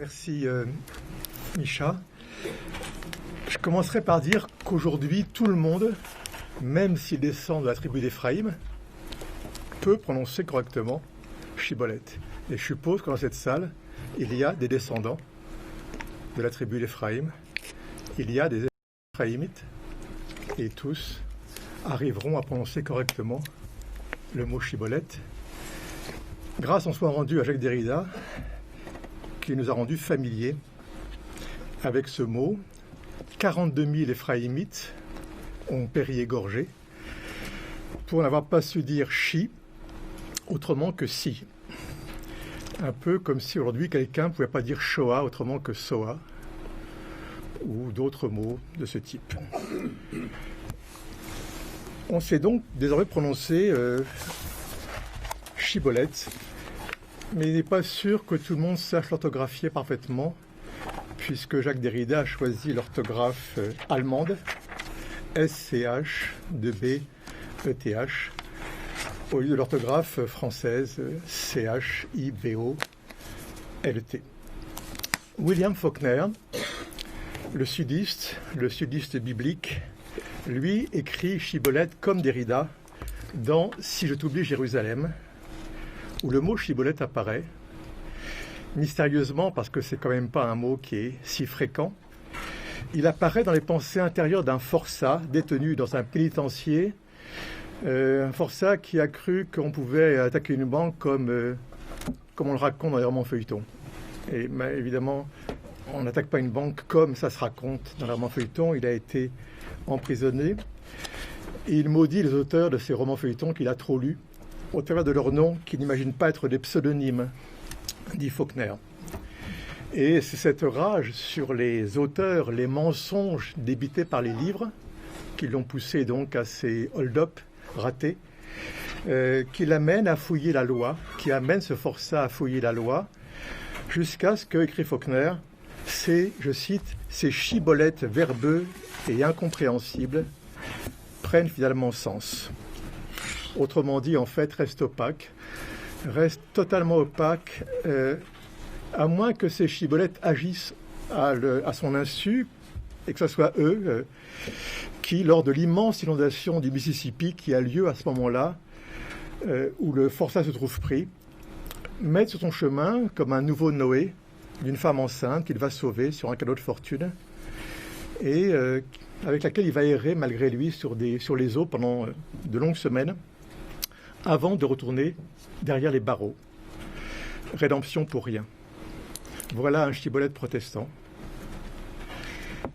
Merci Micha. Je commencerai par dire qu'aujourd'hui, tout le monde, même s'il descend de la tribu d'Éphraïm, peut prononcer correctement Shibboleth. Et je suppose que dans cette salle, il y a des descendants de la tribu d'Éphraïm, il y a des Éphraïmites, et tous arriveront à prononcer correctement le mot Shibboleth, grâce en soit rendu à Jacques Derrida, qui nous a rendu familiers avec ce mot. 42 000 Éphraïmites ont péri égorgés pour n'avoir pas su dire chi autrement que si. Un peu comme si aujourd'hui quelqu'un ne pouvait pas dire Shoah autrement que Soa, ou d'autres mots de ce type. On sait donc désormais prononcer Shibboleth, mais il n'est pas sûr que tout le monde sache l'orthographier parfaitement, puisque Jacques Derrida a choisi l'orthographe allemande, S-C-H-2-B-E-T-H, au lieu de l'orthographe française, C-H-I-B-O-L-T. William Faulkner, le sudiste biblique, lui écrit Shibboleth comme Derrida dans Si je t'oublie Jérusalem, où le mot Shibboleth apparaît, mystérieusement, parce que c'est quand même pas un mot qui est si fréquent. Il apparaît dans les pensées intérieures d'un forçat détenu dans un pénitencier, un forçat qui a cru qu'on pouvait attaquer une banque comme on le raconte dans les romans feuilletons. Et évidemment, on n'attaque pas une banque comme ça se raconte dans les romans feuilletons. Il a été emprisonné. Et il maudit les auteurs de ces romans feuilletons qu'il a trop lus, au travers de leurs noms qu'il n'imagine pas être des pseudonymes, dit Faulkner. Et c'est cette rage sur les auteurs, les mensonges débités par les livres, qui l'ont poussé donc à ces hold-up ratés, qui l'amène à fouiller la loi, qui amène ce forçat à fouiller la loi, jusqu'à ce que, écrit Faulkner, ces, je cite, ces shibboleths verbeux et incompréhensibles prennent finalement sens. Autrement dit, en fait, reste totalement opaque, à moins que ces shibboleths agissent à son insu, et que ce soit eux qui, lors de l'immense inondation du Mississippi qui a lieu à ce moment-là, où le forçat se trouve pris, mettent sur son chemin, comme un nouveau Noé, d'une femme enceinte qu'il va sauver sur un cadeau de fortune, et avec laquelle il va errer malgré lui sur les eaux pendant de longues semaines, avant de retourner derrière les barreaux. Rédemption pour rien. Voilà un shibboleth protestant.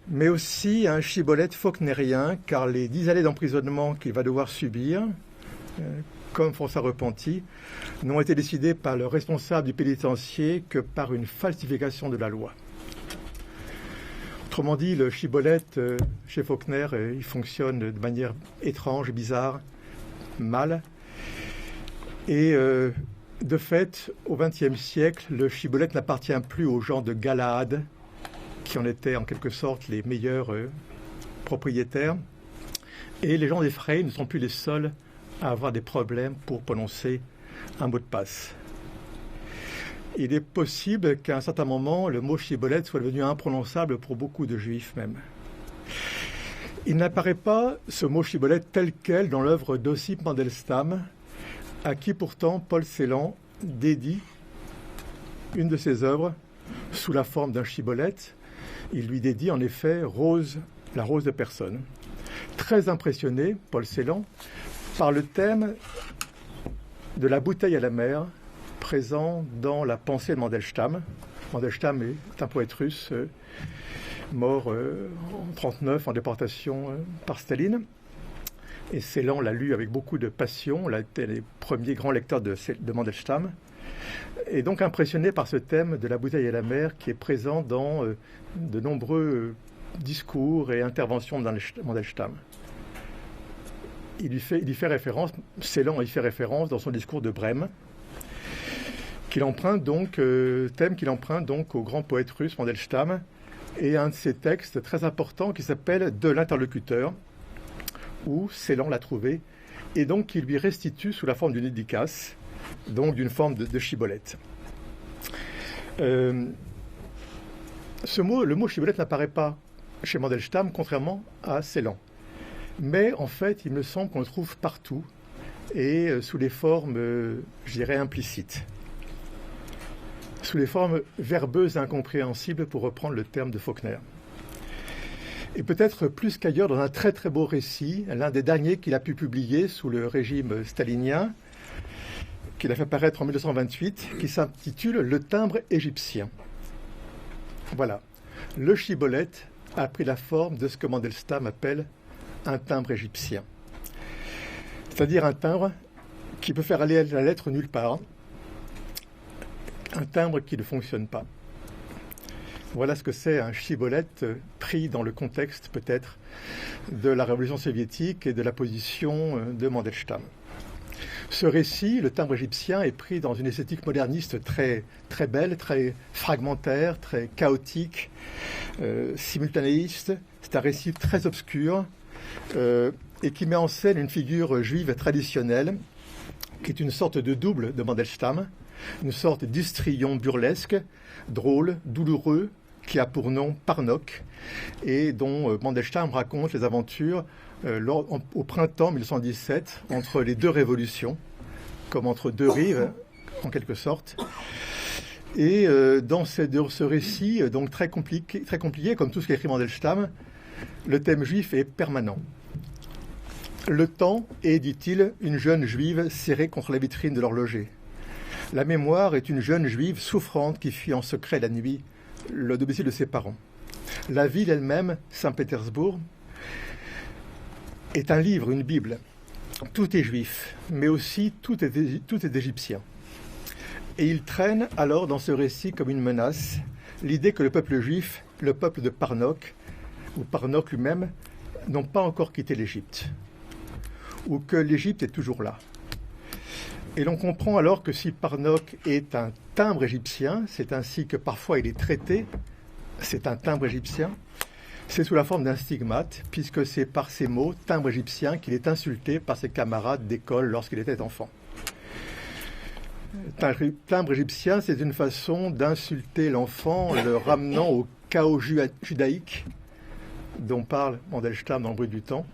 Mais aussi un shibboleth faulknérien, car les 10 années d'emprisonnement qu'il va devoir subir, comme forçat repenti, n'ont été décidées par le responsable du pénitencier que par une falsification de la loi. Autrement dit, le shibboleth chez Faulkner, il fonctionne de manière étrange, bizarre, mal. Et de fait, au XXe siècle, le shibboleth n'appartient plus aux gens de Galaad, qui en étaient en quelque sorte les meilleurs propriétaires. Et les gens d'Éphraïm ne sont plus les seuls à avoir des problèmes pour prononcer un mot de passe. Il est possible qu'à un certain moment, le mot shibboleth soit devenu imprononçable pour beaucoup de juifs même. Il n'apparaît pas, ce mot shibboleth, tel quel dans l'œuvre d'Ossip Mandelstam, à qui pourtant Paul Celan dédie une de ses œuvres sous la forme d'un shibboleth. Il lui dédie en effet la rose de personne. Très impressionné, Paul Celan, par le thème de la bouteille à la mer présent dans la pensée de Mandelstam. Mandelstam est un poète russe mort en 1939 en déportation par Staline. Et Celan l'a lu avec beaucoup de passion, il a été les premiers grands lecteurs de Mandelstam, et donc impressionné par ce thème de la bouteille à la mer qui est présent dans de nombreux discours et interventions de Mandelstam. Il y fait référence, Celan y fait référence dans son discours de Brême, thème qu'il emprunte donc au grand poète russe Mandelstam, et un de ses textes très importants qui s'appelle « De l'interlocuteur », où Celan l'a trouvé, et donc qui lui restitue sous la forme d'une dédicace, donc d'une forme de shibboleth. Le mot shibboleth n'apparaît pas chez Mandelstam, contrairement à Celan. Mais en fait, il me semble qu'on le trouve partout et sous les formes, je dirais, implicites. Sous les formes verbeuses et incompréhensibles, pour reprendre le terme de Faulkner. Et peut-être plus qu'ailleurs dans un très très beau récit, l'un des derniers qu'il a pu publier sous le régime stalinien, qu'il a fait paraître en 1928, qui s'intitule « Le timbre égyptien ». Voilà, le shibboleth a pris la forme de ce que Mandelstam appelle un timbre égyptien. C'est-à-dire un timbre qui peut faire aller la lettre nulle part, un timbre qui ne fonctionne pas. Voilà ce que c'est un shibboleth pris dans le contexte peut-être de la révolution soviétique et de la position de Mandelstam. Ce récit, le timbre égyptien, est pris dans une esthétique moderniste très, très belle, très fragmentaire, très chaotique, simultanéiste. C'est un récit très obscur et qui met en scène une figure juive traditionnelle qui est une sorte de double de Mandelstam, une sorte d'histrion burlesque, drôle, douloureux, qui a pour nom Parnok, et dont Mandelstam raconte les aventures au printemps 1917, entre les deux révolutions, comme entre deux rives, en quelque sorte. Et dans ce récit, donc très compliqué, comme tout ce qu'écrit Mandelstam, le thème juif est permanent. Le temps est, dit-il, une jeune juive serrée contre la vitrine de l'horloger. La mémoire est une jeune juive souffrante qui fuit en secret la nuit le domicile de ses parents. La ville elle-même, Saint-Pétersbourg, est un livre, une Bible. Tout est juif, mais aussi tout est égyptien. Et il traîne alors dans ce récit comme une menace l'idée que le peuple juif, le peuple de Parnok, ou Parnok lui-même, n'ont pas encore quitté l'Égypte, ou que l'Égypte est toujours là. Et l'on comprend alors que si Parnok est un timbre égyptien, c'est ainsi que parfois il est traité, c'est un timbre égyptien, c'est sous la forme d'un stigmate, puisque c'est par ces mots, timbre égyptien, qu'il est insulté par ses camarades d'école lorsqu'il était enfant. Timbre égyptien, c'est une façon d'insulter l'enfant, le ramenant au chaos judaïque dont parle Mandelstam dans Le bruit du temps.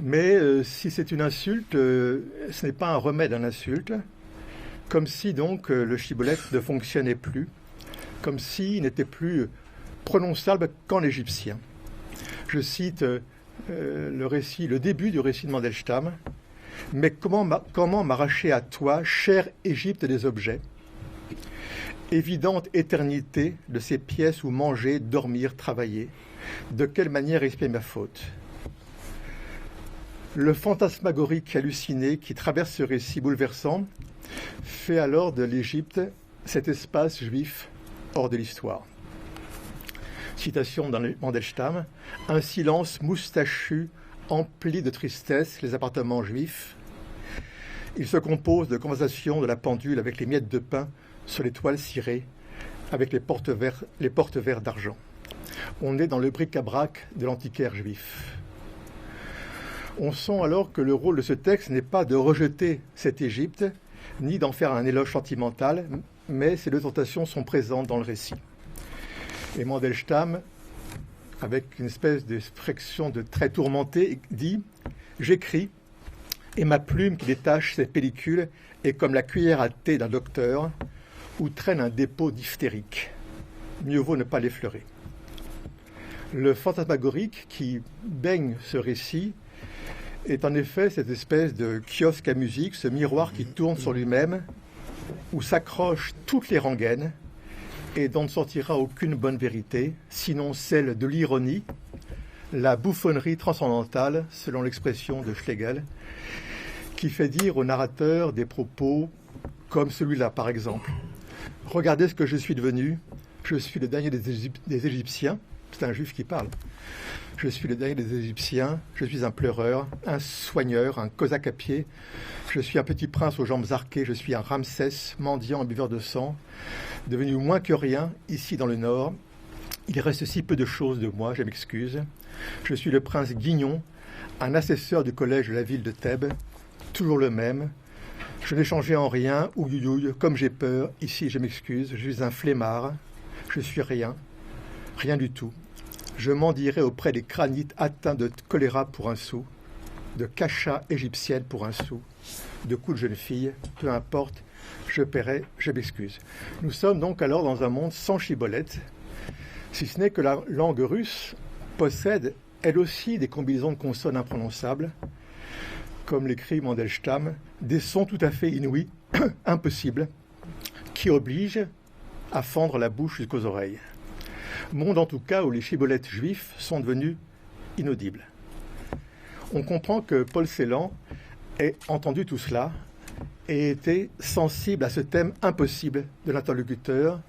Mais si c'est une insulte, ce n'est pas un remède à l'insulte, comme si donc le shibboleth ne fonctionnait plus, comme s'il n'était plus prononçable qu'en égyptien. Je cite le début du récit de Mandelstam. « Mais comment m'arracher à toi, chère Égypte des objets, évidente éternité de ces pièces où manger, dormir, travailler, de quelle manière expier ma faute ?» Le fantasmagorique halluciné qui traverse ce récit bouleversant fait alors de l'Égypte cet espace juif hors de l'histoire. Citation dans Mandelstam, « Un silence moustachu emplit de tristesse les appartements juifs. Il se compose de conversations de la pendule avec les miettes de pain sur les toiles cirées, avec les portes verts d'argent. On est dans le bric-à-brac de l'antiquaire juif. » On sent alors que le rôle de ce texte n'est pas de rejeter cette Égypte, ni d'en faire un éloge sentimental, mais ces deux tentations sont présentes dans le récit. Et Mandelstam, avec une espèce d'expression de très tourmentée, dit « J'écris, et ma plume qui détache cette pellicule est comme la cuillère à thé d'un docteur où traîne un dépôt diphtérique. Mieux vaut ne pas l'effleurer. » Le fantasmagorique qui baigne ce récit est en effet cette espèce de kiosque à musique, ce miroir qui tourne sur lui-même, où s'accrochent toutes les rengaines et dont ne sortira aucune bonne vérité, sinon celle de l'ironie, la bouffonnerie transcendantale, selon l'expression de Schlegel, qui fait dire au narrateur des propos comme celui-là, par exemple. « Regardez ce que je suis devenu, je suis le dernier des Égyptiens. » C'est un juif qui parle. « Je suis le dernier des Égyptiens, je suis un pleureur, un soigneur, un cosaque à pied. Je suis un petit prince aux jambes arquées, je suis un Ramsès, mendiant et buveur de sang, devenu moins que rien, ici dans le Nord. Il reste si peu de choses de moi, je m'excuse. Je suis le prince Guignon, un assesseur du collège de la ville de Thèbes, toujours le même. Je n'ai changé en rien, ouïouïouï, comme j'ai peur, ici je m'excuse, je suis un flemmard. je suis rien, rien du tout. Je mendierai auprès des crânites atteints de choléra pour un sou, de cachas égyptienne pour un sou, de coups de jeune fille, peu importe, je paierai, je m'excuse. Nous sommes donc alors dans un monde sans chibolette, si ce n'est que la langue russe possède elle aussi des combinaisons de consonnes imprononçables, comme l'écrit Mandelstam, des sons tout à fait inouïs, impossibles, qui obligent à fendre la bouche jusqu'aux oreilles. Monde en tout cas où les chibolettes juifs sont devenus inaudibles. On comprend que Paul Celan ait entendu tout cela et été sensible à ce thème impossible de l'interlocuteur,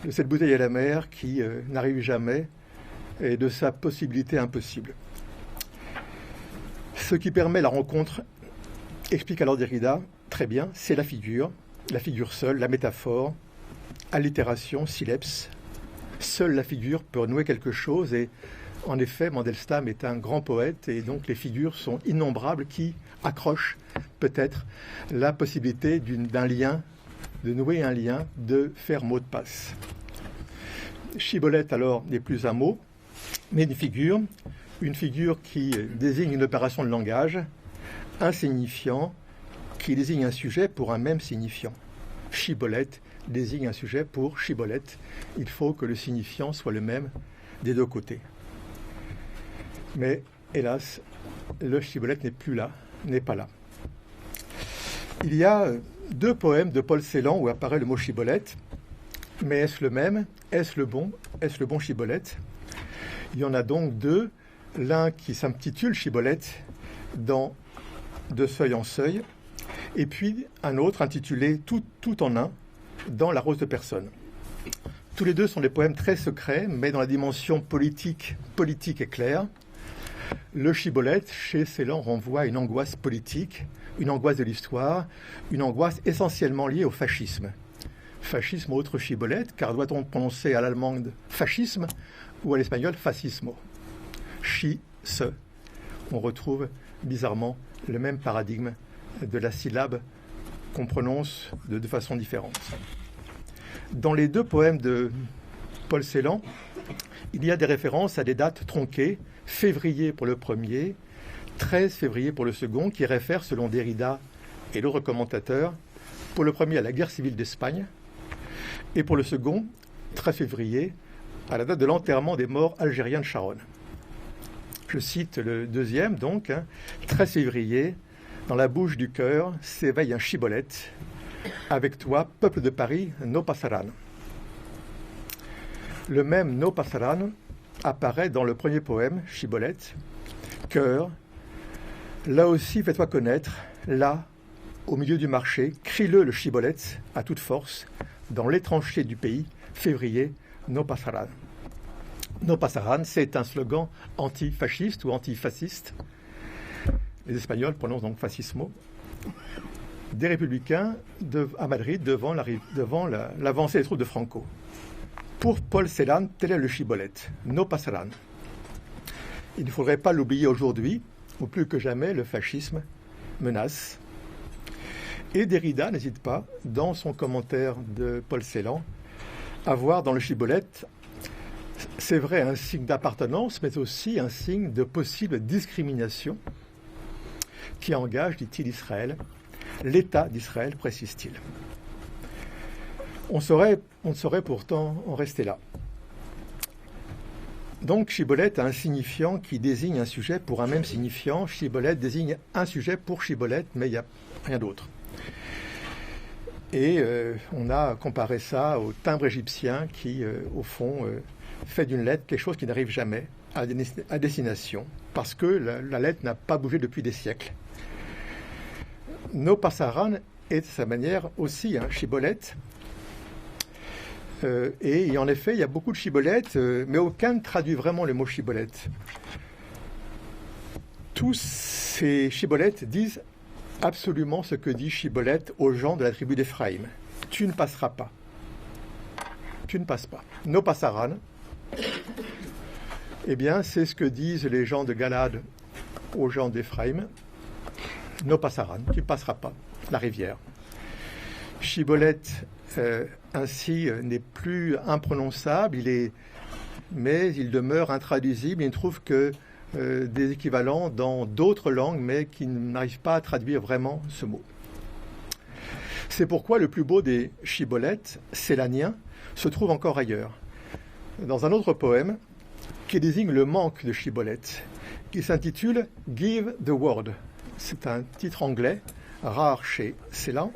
de cette bouteille à la mer qui n'arrive jamais, et de sa possibilité impossible. Ce qui permet la rencontre, explique alors Derrida, très bien, c'est la figure seule, la métaphore, allitération, sileps. Seule la figure peut nouer quelque chose et en effet, Mandelstam est un grand poète et donc les figures sont innombrables qui accrochent peut-être la possibilité d'un lien, de nouer un lien, de faire mot de passe. Chibolette alors n'est plus un mot, mais une figure qui désigne une opération de langage, un signifiant qui désigne un sujet pour un même signifiant. Chibolette désigne un sujet pour chibolette. Il faut que le signifiant soit le même des deux côtés. Mais hélas, le chibolette n'est pas là. Il y a 2 poèmes de Paul Celan où apparaît le mot chibolette. Mais est-ce le même? Est-ce le bon chibolette? Il y en a donc 2. L'un qui s'intitule Chibolette dans De seuil en seuil, et puis un autre intitulé Tout en un dans La rose de personne. Tous les 2 sont des poèmes très secrets, mais dans la dimension politique est claire. Le Chibolette, chez Celan, renvoie à une angoisse politique, une angoisse de l'histoire, une angoisse essentiellement liée au fascisme. Fascisme ou autre Chibolette, car doit-on prononcer à l'allemande fascisme ou à l'espagnol fascismo? On retrouve bizarrement le même paradigme de la syllabe qu'on prononce de façon différente. Dans les 2 poèmes de Paul Celan, il y a des références à des dates tronquées, février pour le premier, 13 février pour le second, qui réfèrent, selon Derrida et l'autre commentateur, pour le premier à la guerre civile d'Espagne, et pour le second, 13 février, à la date de l'enterrement des morts algériens de Charonne. Je cite le deuxième, donc, 13 février, dans la bouche du cœur s'éveille un chibolette. Avec toi, peuple de Paris, no pasarán. Le même no pasarán apparaît dans le premier poème, Chibolette, cœur. Là aussi, fais-toi connaître, là, au milieu du marché, crie-le le chibolette à toute force, dans les tranchées du pays, février, no pasarán. No pasarán, c'est un slogan antifasciste ou antifasciste. Les Espagnols prononcent donc fascismo. Des républicains à Madrid devant l'avancée des troupes de Franco. Pour Paul Celan, tel est le chibolette. No pasarán. Il ne faudrait pas l'oublier aujourd'hui, ou plus que jamais, le fascisme menace. Et Derrida n'hésite pas, dans son commentaire de Paul Celan, à voir dans le chibolette, c'est vrai, un signe d'appartenance, mais aussi un signe de possible discrimination qui engage, dit-il, Israël, l'État d'Israël, précise-t-il. On ne saurait pourtant en rester là. Donc, chibolette a un signifiant qui désigne un sujet pour un même signifiant. Chibolette désigne un sujet pour chibolette, mais il n'y a rien d'autre. Et on a comparé ça au timbre égyptien qui, au fond, fait d'une lettre quelque chose qui n'arrive jamais à destination, parce que la lettre n'a pas bougé depuis des siècles. No pasarán est de sa manière aussi un chibolette. Et en effet, il y a beaucoup de chibolettes, mais aucun ne traduit vraiment le mot chibolette. Tous ces chibolettes disent absolument ce que dit Chibolette aux gens de la tribu d'Éphraïm. Tu ne passeras pas. Tu ne passes pas. No pasarán. Eh bien, c'est ce que disent les gens de Galade aux gens d'Éphraïm. No pasarán. Tu ne passeras pas la rivière. Chibolette ainsi n'est plus imprononçable, mais il demeure intraduisible. Il ne trouve que des équivalents dans d'autres langues, mais qui n'arrivent pas à traduire vraiment ce mot. C'est pourquoi le plus beau des shibboleths, sélanien, se trouve encore ailleurs. Dans un autre poème qui désigne le manque de shibboleth, qui s'intitule « Give the word ». C'est un titre anglais, rare chez Ceylan.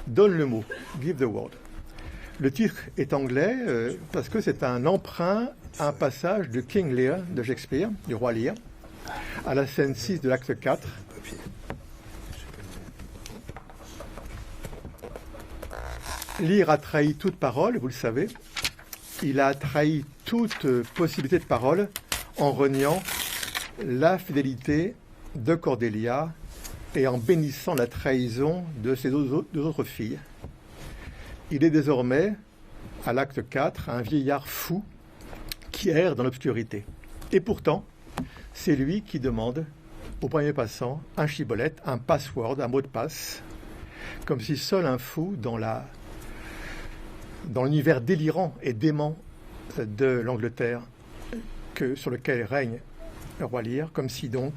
Donne le mot, « Give the word ». Le titre est anglais parce que c'est un emprunt à un passage de King Lear de Shakespeare, du roi Lear, à la scène 6 de l'acte 4. Lear a trahi toute parole, vous le savez. Il a trahi toute possibilité de parole en reniant la fidélité de Cordelia et en bénissant la trahison de ses deux autres filles. Il est désormais, à l'acte 4, un vieillard fou qui erre dans l'obscurité. Et pourtant, c'est lui qui demande au premier passant un shibboleth, un password, un mot de passe, comme si seul un fou dans l'univers délirant et dément de l'Angleterre sur lequel règne le roi Lear, comme si donc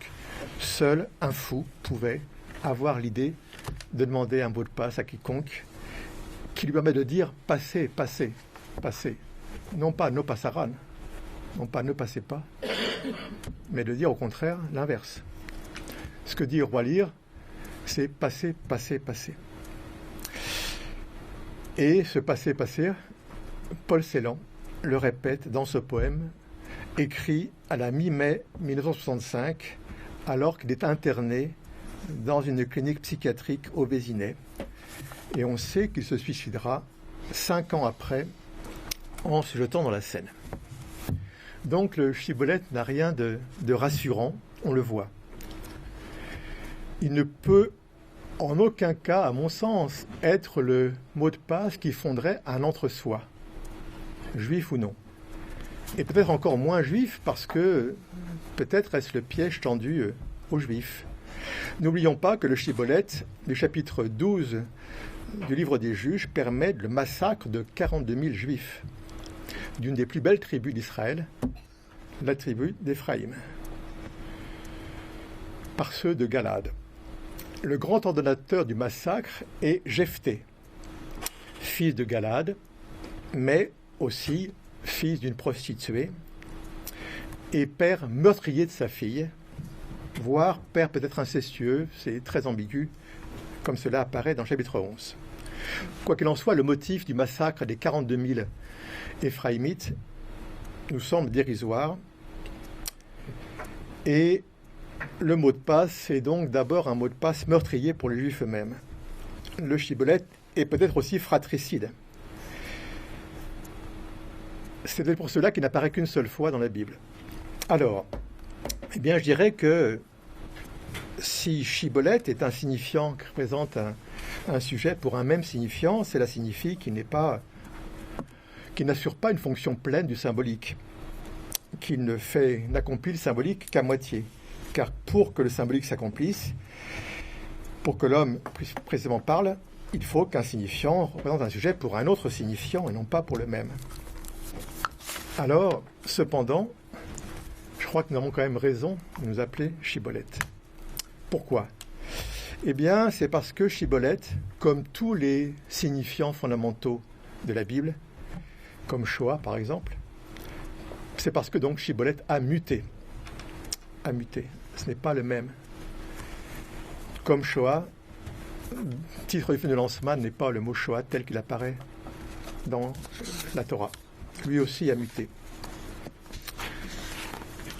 seul un fou pouvait avoir l'idée de demander un mot de passe à quiconque qui lui permet de dire « passez, passez, passez ». Non pas « no passaran », non pas « ne passez pas », mais de dire au contraire l'inverse. Ce que dit le roi Lear, c'est « passez, passez, passez ». Et ce passé, Paul Celan le répète dans ce poème, écrit à la mi-mai 1965, alors qu'il est interné dans une clinique psychiatrique au Vésinet. Et on sait qu'il se suicidera 5 ans après, en se jetant dans la Seine. Donc le shibboleth n'a rien de rassurant, on le voit. Il ne peut en aucun cas, à mon sens, être le mot de passe qui fonderait un entre-soi, juif ou non. Et peut-être encore moins juif parce que peut-être est-ce le piège tendu aux juifs. N'oublions pas que le shibboleth du chapitre 12 du livre des Juges permet le massacre de 42 000 juifs d'une des plus belles tribus d'Israël, la tribu d'Éphraïm, par ceux de Galad. Le grand ordonnateur du massacre est Jephthé, fils de Galad, mais aussi fils d'une prostituée et père meurtrier de sa fille, voire père peut-être incestueux, c'est très ambigu, comme cela apparaît dans le chapitre 11. Quoi qu'il en soit, le motif du massacre des 42 000 Éphraïmites nous semble dérisoire, et le mot de passe est donc d'abord un mot de passe meurtrier pour les Juifs eux-mêmes. Le shibboleth est peut-être aussi fratricide. C'est peut-être pour cela qu'il n'apparaît qu'une seule fois dans la Bible. Alors, eh bien, je dirais que si shibboleth est un signifiant qui représente un sujet pour un même signifiant, cela signifie qu'il n'assure pas une fonction pleine du symbolique, qu'il n'accomplit le symbolique qu'à moitié. Car pour que le symbolique s'accomplisse, pour que l'homme précisément parle, il faut qu'un signifiant représente un sujet pour un autre signifiant et non pas pour le même. Alors, cependant, je crois que nous avons quand même raison de nous appeler shibboleth. Pourquoi ? Eh bien, c'est parce que shibboleth, comme tous les signifiants fondamentaux de la Bible, comme Shoah par exemple, c'est parce que donc shibboleth a muté. A muté. Ce n'est pas le même. Comme Shoah, titre du film de Lanzmann n'est pas le mot Shoah tel qu'il apparaît dans la Torah. Lui aussi a muté.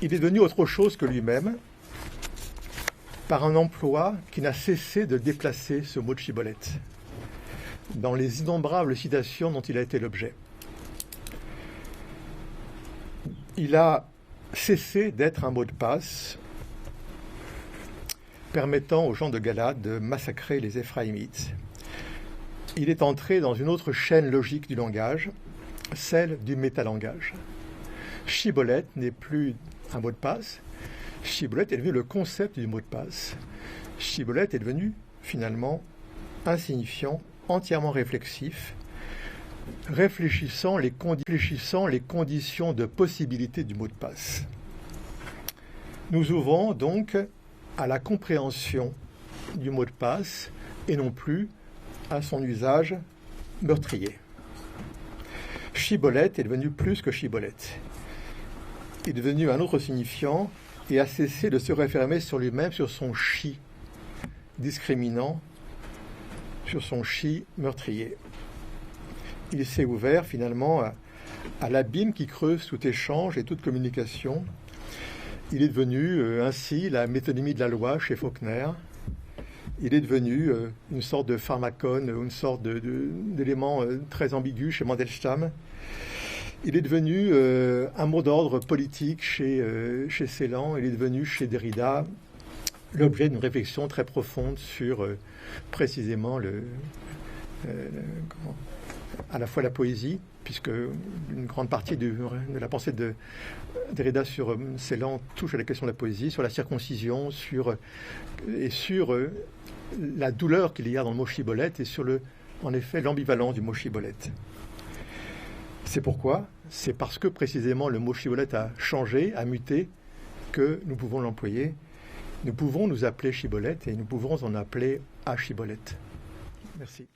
Il est devenu autre chose que lui-même par un emploi qui n'a cessé de déplacer ce mot de shibboleth dans les innombrables citations dont il a été l'objet. Il a cessé d'être un mot de passe permettant aux gens de Galad de massacrer les Éphraïmites. Il est entré dans une autre chaîne logique du langage, celle du métalangage. Shibboleth n'est plus un mot de passe. Shibboleth est devenu le concept du mot de passe. Shibboleth est devenu finalement un signifiant entièrement réflexif, réfléchissant les conditions de possibilité du mot de passe. Nous ouvrons donc à la compréhension du mot de passe et non plus à son usage meurtrier. Chibolette est devenu plus que Chibolette. Il est devenu un autre signifiant et a cessé de se refermer sur lui-même, sur son chi discriminant, sur son chi meurtrier. Il s'est ouvert finalement à l'abîme qui creuse tout échange et toute communication. Il est devenu ainsi la métonymie de la loi chez Faulkner. Il est devenu une sorte de pharmacone, une sorte d'élément très ambigu chez Mandelstam. Il est devenu un mot d'ordre politique chez Celan. Il est devenu chez Derrida l'objet d'une réflexion très profonde sur précisément à la fois la poésie, puisque une grande partie de la pensée de Derrida sur Celan touche à la question de la poésie, sur la circoncision, sur la douleur qu'il y a dans le mot chibolette et sur en effet l'ambivalence du mot chibolette. C'est pourquoi, c'est parce que précisément le mot chibolette a changé, a muté, que nous pouvons l'employer. Nous pouvons nous appeler chibolette et nous pouvons en appeler à chibolette. Merci.